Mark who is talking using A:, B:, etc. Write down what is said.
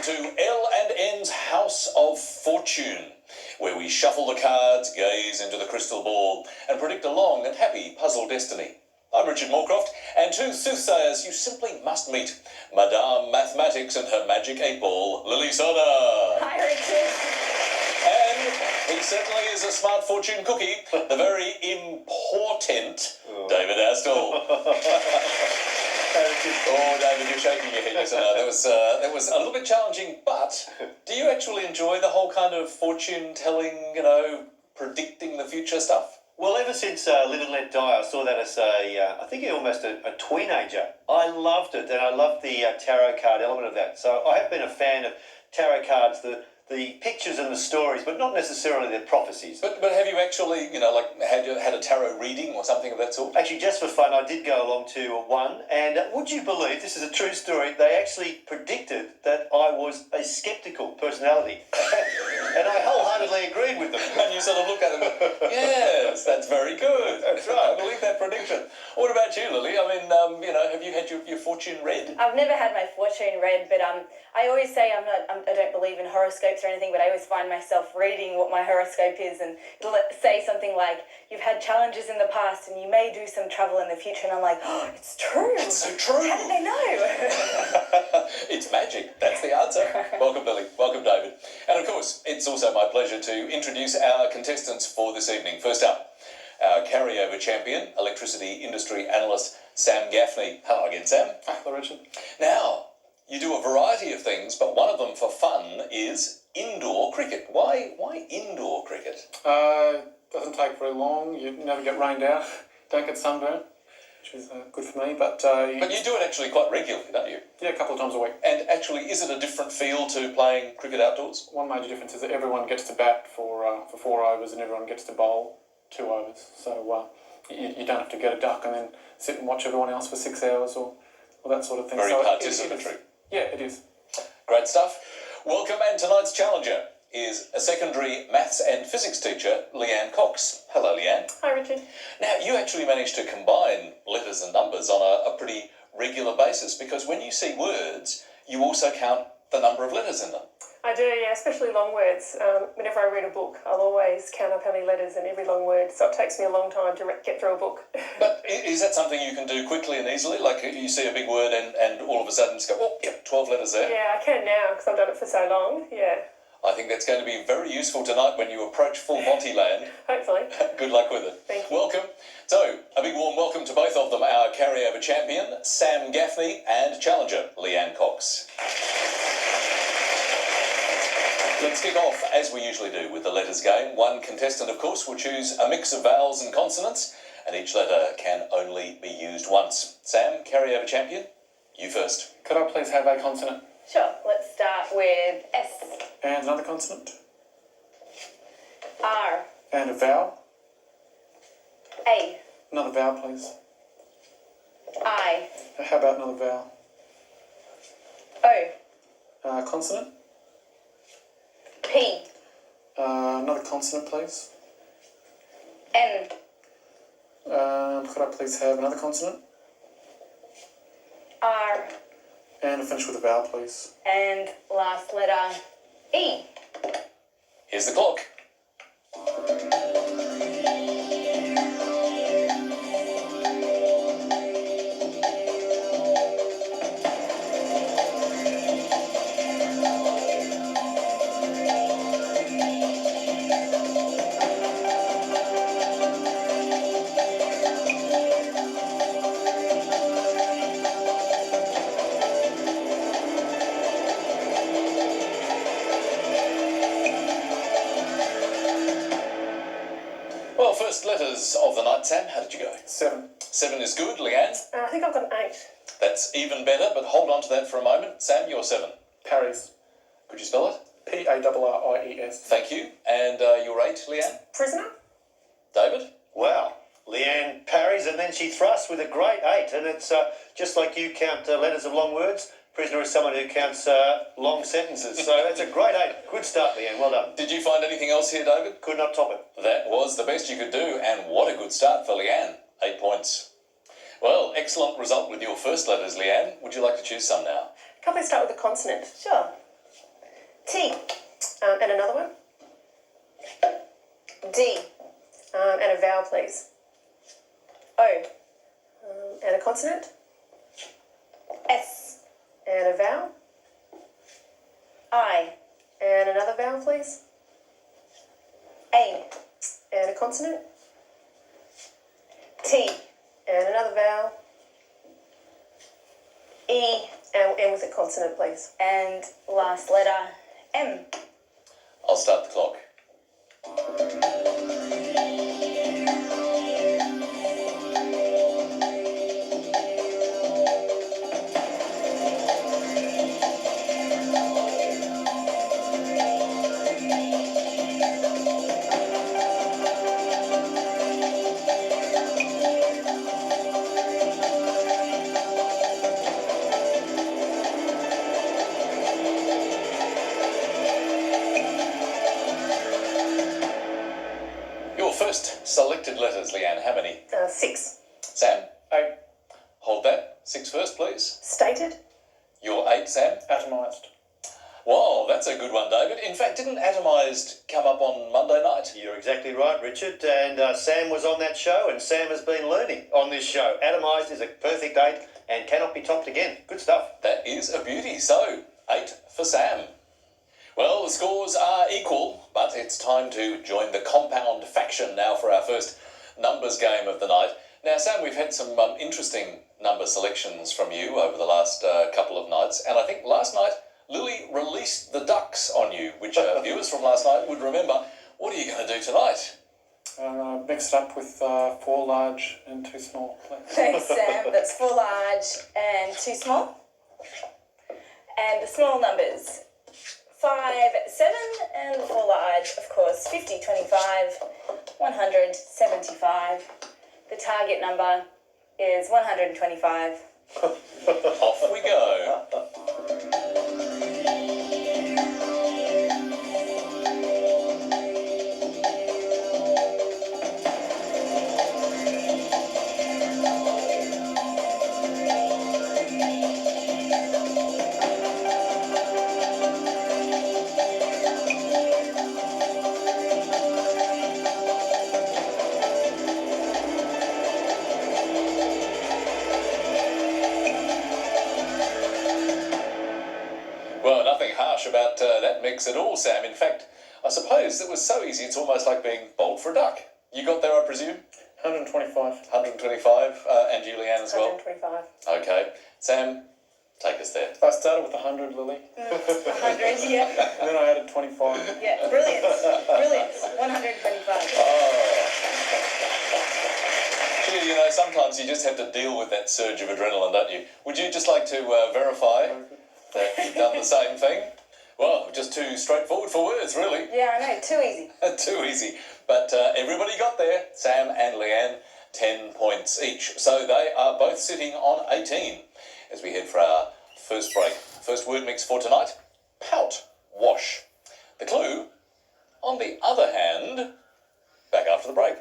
A: to L&N's House of Fortune, where we shuffle the cards, gaze into the crystal ball, and predict a long and happy puzzle destiny. I'm Richard Morecroft, and two soothsayers you simply must meet. Madame Mathematics and her magic 8-ball, Lily Serna.
B: Hi, Richard.
A: And he certainly is a smart fortune cookie, the very important David Astle. Oh, David, you're shaking your head. Yes, I know. That was a little bit challenging, but do you actually enjoy the whole kind of fortune telling, predicting the future stuff?
C: Well, ever since Live and Let Die, I saw that as I think almost a teenager. I loved it, and I loved the tarot card element of that. So I have been a fan of tarot cards, the pictures and the stories, but not necessarily the prophecies.
A: But have you actually, had a tarot reading or something of that sort?
C: Actually, just for fun, I did go along to one, and would you believe, this is a true story, they actually predicted that I was a sceptical personality. And I wholeheartedly agreed with them.
A: And you sort of look at them and go, yes, that's very good.
C: That's right.
A: I believe that prediction. What about you, Lily? I mean, have you had your fortune read?
B: I've never had my fortune read, but I always say I don't believe in horoscopes or anything, but I always find myself reading what my horoscope is, and it'll say something like, you've had challenges in the past and you may do some travel in the future, and I'm like, oh, it's true.
A: It's so true.
B: How did they know?
A: It's magic. That's the answer. Welcome, Lily. Welcome, David. And of course, it's also my pleasure to introduce our contestants for this evening. First up, our carryover champion, electricity industry analyst Sam Gaffney. Hello again, Sam.
D: Hello, Richard.
A: Now, you do a variety of things, but one of them for fun is indoor cricket. Why indoor cricket?
D: Doesn't take very long. You never get rained out. Don't get sunburnt, which is good for me. But
A: you do it actually quite regularly, don't you?
D: Yeah, a couple of times a week.
A: And actually, is it a different feel to playing cricket outdoors?
D: One major difference is that everyone gets to bat for 4 overs and everyone gets to bowl 2 overs. So you don't have to get a duck and then sit and watch everyone else for 6 hours or that sort of thing.
A: Very
D: so
A: participatory.
D: It is.
A: Great stuff. Welcome, and tonight's challenger is a secondary maths and physics teacher, Leanne Cox. Hello, Leanne.
B: Hi, Richard.
A: Now, you actually managed to combine letters and numbers on a pretty regular basis, because when you see words, you also count the number of letters in them.
E: I do, yeah, especially long words. Whenever I read a book, I'll always count up how many letters in every long word, so it takes me a long time to get through a book.
A: But is that something you can do quickly and easily? Like, you see a big word and all of a sudden just go, oh, yep, 12 letters there?
E: Yeah, I can now, because I've done it for so long, yeah.
A: I think that's going to be very useful tonight when you approach full Monty land.
E: Hopefully.
A: Good luck with it.
E: Thank you.
A: Welcome. So, a big warm welcome to both of them, our carryover champion, Sam Gaffney, and challenger, Leanne Cox. Let's kick off, as we usually do, with the letters game. One contestant, of course, will choose a mix of vowels and consonants, and each letter can only be used once. Sam, carryover champion, you first.
D: Could I please have a consonant?
B: Sure, let's start with S.
D: And another consonant?
B: R.
D: And a vowel?
B: A.
D: Another vowel, please.
B: I.
D: How about another vowel?
B: O.
D: Consonant?
B: P.
D: Another consonant, please.
B: N.
D: Could I please have another consonant?
B: R.
D: And finish with a vowel, please.
B: And last letter, E.
A: Here's the clock. Well, first letters of the night, Sam. How did you go?
D: 7.
A: 7 is good, Leanne.
E: I think I've got an 8.
A: That's even better, but hold on to that for a moment. Sam, you're 7.
D: Parries.
A: Could you spell it?
D: P-A-R-R-I-E-S.
A: Thank you. And you're 8, Leanne.
E: Prisoner?
A: David?
C: Wow. Leanne parries, and then she thrusts with a great 8. And it's just like you count letters of long words. Prisoner is someone who counts long sentences. So that's a great 8. Good start, Leanne. Well done.
A: Did you find anything else here, David?
C: Could not top it.
A: That was the best you could do, and what a good start for Leanne. 8 points. Well, excellent result with your first letters, Leanne. Would you like to choose some now?
E: Can't we start with a consonant?
B: Sure. T.
E: And another one.
B: D.
E: And a vowel, please.
B: O.
E: And a consonant.
B: S.
E: And a vowel.
B: I.
E: And another vowel, please.
B: A.
E: And a consonant.
B: T.
E: And another vowel.
B: E.
E: And with a consonant, please.
B: And last letter, M.
A: I'll start the clock. Your first selected letters, Leanne. How many?
E: 6.
A: Sam?
D: 8.
A: Hold that. 6 first, please.
E: Stated.
A: Your 8, Sam?
D: Atomised.
A: Wow, that's a good one, David. In fact, didn't Atomised come up on Monday night?
C: You're exactly right, Richard. And Sam was on that show, and Sam has been learning on this show. Atomised is a perfect 8 and cannot be topped again. Good stuff.
A: That is a beauty. So, 8 for Sam. Well, the scores are equal, but it's time to join the compound faction now for our first numbers game of the night. Now, Sam, we've had some interesting number selections from you over the last couple of nights, and I think last night Lily released the ducks on you, which viewers from last night would remember. What are you going to do tonight?
D: Mix it up with 4 large and 2 small, please.
B: Thanks, Sam. That's 4 large and 2 small. And the small numbers, 5, 7, and the 4 large, of course, 50, 25, 100, 75. The target number is 125.
A: Off we go. Well, nothing harsh about that mix at all, Sam. In fact, I suppose it was so easy it's almost like being bowled for a duck. You got there, I presume?
D: 125.
A: 125, and Julianne as well?
E: 125.
A: Okay. Sam, take us there.
D: I started with 100, Lily.
B: 100, yeah.
D: And then I added 25.
B: Yeah, brilliant. Brilliant. 125.
A: Gee, you know, sometimes you just have to deal with that surge of adrenaline, don't you? Would you just like to verify that you've done the same thing? Well, just too straightforward for words, really.
B: Yeah, I know. Too easy.
A: Too easy. But everybody got there. Sam and Leanne, 10 points each. So they are both sitting on 18 as we head for our first break. First word mix for tonight, pout, wash. The clue, on the other hand, back after the break.